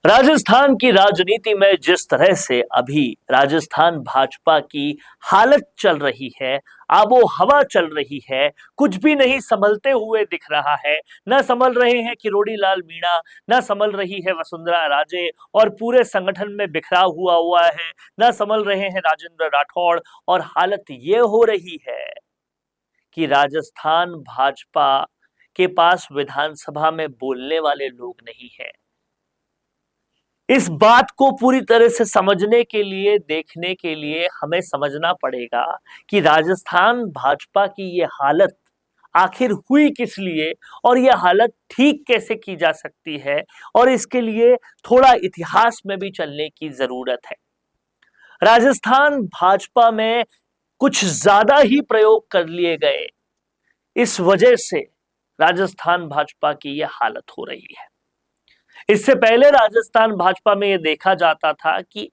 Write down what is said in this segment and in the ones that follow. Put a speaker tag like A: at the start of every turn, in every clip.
A: राजस्थान की राजनीति में जिस तरह से अभी राजस्थान भाजपा की हालत चल रही है, आबो हवा चल रही है, कुछ भी नहीं संभलते हुए दिख रहा है। न संभल रहे हैं किरोड़ी लाल मीणा, न संभल रही है वसुंधरा राजे और पूरे संगठन में बिखराव हुआ है, न संभल रहे हैं राजेंद्र राठौड़। और हालत ये हो रही है कि राजस्थान भाजपा के पास विधानसभा में बोलने वाले लोग नहीं है। इस बात को पूरी तरह से समझने के लिए, देखने के लिए हमें समझना पड़ेगा कि राजस्थान भाजपा की ये हालत आखिर हुई किस लिए और ये हालत ठीक कैसे की जा सकती है, और इसके लिए थोड़ा इतिहास में भी चलने की जरूरत है। राजस्थान भाजपा में कुछ ज्यादा ही प्रयोग कर लिए गए, इस वजह से राजस्थान भाजपा की यह हालत हो रही है। इससे पहले राजस्थान भाजपा में यह देखा जाता था कि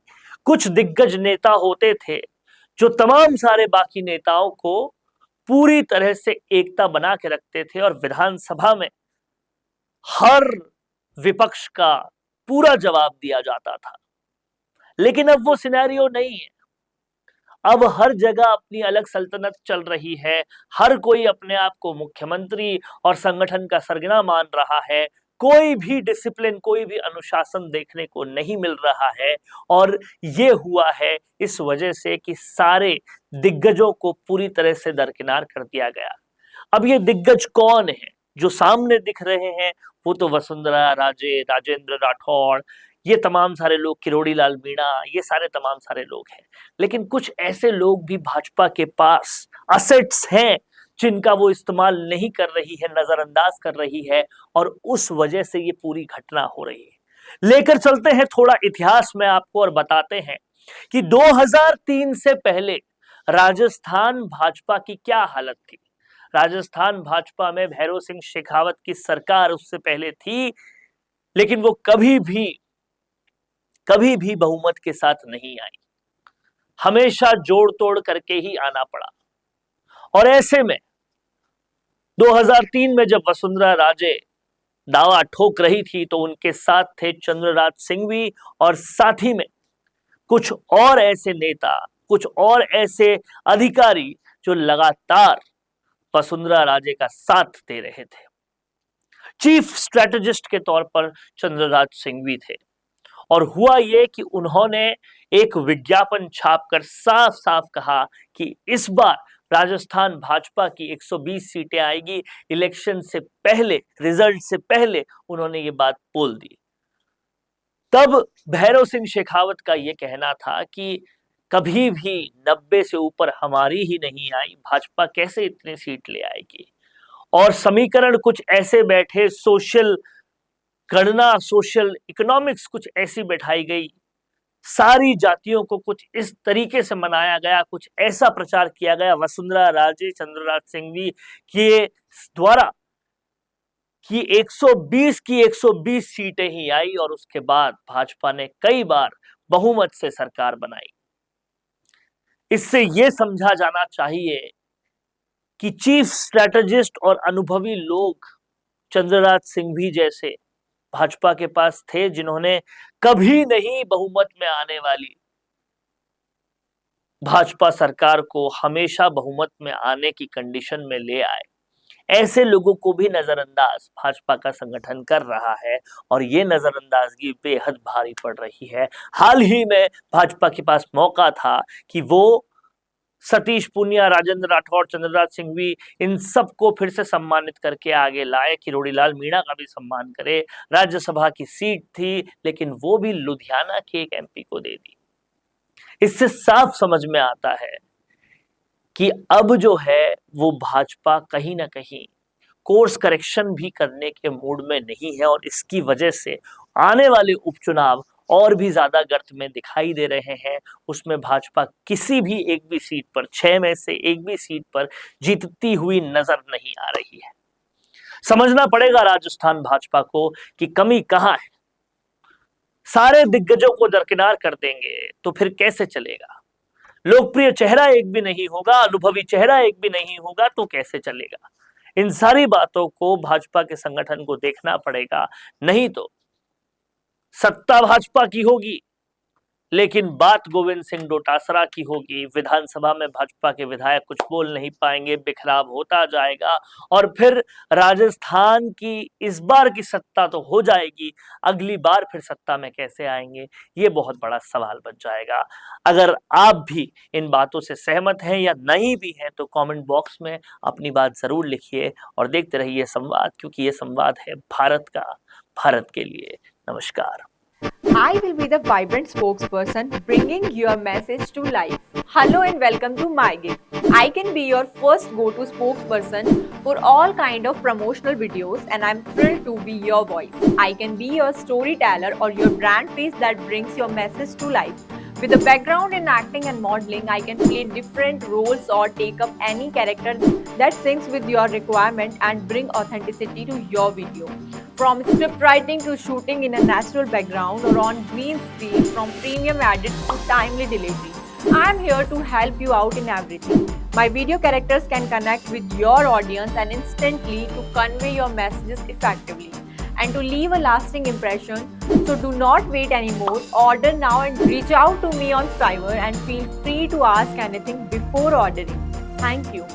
A: कुछ दिग्गज नेता होते थे जो तमाम सारे बाकी नेताओं को पूरी तरह से एकता बना के रखते थे और विधानसभा में हर विपक्ष का पूरा जवाब दिया जाता था। लेकिन अब वो सिनेरियो नहीं है। अब हर जगह अपनी अलग सल्तनत चल रही है, हर कोई अपने आप को मुख्यमंत्री और संगठन का सरगना मान रहा है। कोई भी डिसिप्लिन, कोई भी अनुशासन देखने को नहीं मिल रहा है। और ये हुआ है इस वजह से कि सारे दिग्गजों को पूरी तरह से दरकिनार कर दिया गया। अब ये दिग्गज कौन है जो सामने दिख रहे हैं? वो तो वसुंधरा राजे, राजेंद्र राठौड़, ये तमाम सारे लोग, किरोड़ी लाल मीणा, ये सारे तमाम सारे लोग हैं। लेकिन कुछ ऐसे लोग भी भाजपा के पास असेट्स हैं जिनका वो इस्तेमाल नहीं कर रही है, नजरअंदाज कर रही है, और उस वजह से ये पूरी घटना हो रही है। लेकर चलते हैं थोड़ा इतिहास में आपको और बताते हैं कि 2003 से पहले राजस्थान भाजपा की क्या हालत थी। राजस्थान भाजपा में भैरों सिंह शेखावत की सरकार उससे पहले थी, लेकिन वो कभी भी बहुमत के साथ नहीं आई, हमेशा जोड़ तोड़ करके ही आना पड़ा। और ऐसे में 2003 में जब वसुंधरा राजे दावा ठोक रही थी तो उनके साथ थे चंद्रराज सिंघवी, और साथ ही में कुछ और ऐसे नेता, कुछ और ऐसे अधिकारी जो लगातार वसुंधरा राजे का साथ दे रहे थे। चीफ स्ट्रेटेजिस्ट के तौर पर चंद्रराज सिंघवी थे, और हुआ ये कि उन्होंने एक विज्ञापन छापकर साफ साफ कहा कि इस बार राजस्थान भाजपा की 120 सीटें आएगी। इलेक्शन से पहले, रिजल्ट से पहले उन्होंने ये बात बोल दी। तब भैरव सिंह शेखावत का यह कहना था कि कभी भी 90 से ऊपर हमारी ही नहीं आई, भाजपा कैसे इतनी सीट ले आएगी। और समीकरण कुछ ऐसे बैठे, सोशल गणना, सोशल इकोनॉमिक्स कुछ ऐसी बैठाई गई, सारी जातियों को कुछ इस तरीके से मनाया गया, कुछ ऐसा प्रचार किया गया वसुंधरा राजे, चंद्रराज सिंघवी के द्वारा कि 120 की 120 सीटें ही आई, और उसके बाद भाजपा ने कई बार बहुमत से सरकार बनाई। इससे यह समझा जाना चाहिए कि चीफ स्ट्रेटेजिस्ट और अनुभवी लोग चंद्रराज सिंघवी जैसे भाजपा के पास थे, जिन्होंने कभी नहीं बहुमत में आने वाली भाजपा सरकार को हमेशा बहुमत में आने की कंडीशन में ले आए। ऐसे लोगों को भी नजरअंदाज भाजपा का संगठन कर रहा है, और ये नजरअंदाजगी बेहद भारी पड़ रही है। हाल ही में भाजपा के पास मौका था कि वो सतीश पूनिया, राजेंद्र राठौड़, चंद्रराज सिंघवी, इन सबको फिर से सम्मानित करके आगे लाए, किरोड़ी लाल मीणा का भी सम्मान करे। राज्यसभा की सीट थी, लेकिन वो भी लुधियाना के एक एमपी को दे दी। इससे साफ समझ में आता है कि अब जो है वो भाजपा कहीं ना कहीं कोर्स करेक्शन भी करने के मूड में नहीं है, और इसकी वजह से आने वाले उपचुनाव और भी ज्यादा गर्त में दिखाई दे रहे हैं। उसमें भाजपा किसी भी एक भी सीट पर, 6 में से एक भी सीट पर जीतती हुई नजर नहीं आ रही है। समझना पड़ेगा राजस्थान भाजपा को कि कमी कहां है। सारे दिग्गजों को दरकिनार कर देंगे तो फिर कैसे चलेगा? लोकप्रिय चेहरा एक भी नहीं होगा, अनुभवी चेहरा एक भी नहीं होगा, तो कैसे चलेगा? इन सारी बातों को भाजपा के संगठन को देखना पड़ेगा, नहीं तो सत्ता भाजपा की होगी, लेकिन बात गोविंद सिंह डोटासरा की होगी। विधानसभा में भाजपा के विधायक कुछ बोल नहीं पाएंगे, बिखराव होता जाएगा और फिर राजस्थान की इस बार की सत्ता तो हो जाएगी, अगली बार फिर सत्ता में कैसे आएंगे, ये बहुत बड़ा सवाल बन जाएगा। अगर आप भी इन बातों से सहमत हैं या नहीं भी हैं तो कमेंट बॉक्स में अपनी बात जरूर लिखिए और देखते रहिए संवाद, क्योंकि ये संवाद है भारत का, भारत के लिए। नमस्कार।
B: I will be the vibrant spokesperson bringing your message to life. Hello and welcome to MyGig. I can be your first go-to spokesperson for all kind of promotional videos and I'm thrilled to be your voice. I can be your storyteller or your brand face that brings your message to life. With a background in acting and modeling, I can play different roles or take up any character that syncs with your requirement and bring authenticity to your video. From script writing to shooting in a natural background or on green screen, from premium edit to timely delivery, I am here to help you out in everything. My video characters can connect with your audience and instantly to convey your messages effectively and to leave a lasting impression. So do not wait anymore. Order now and reach out to me on Fiverr and feel free to ask anything before ordering. Thank you.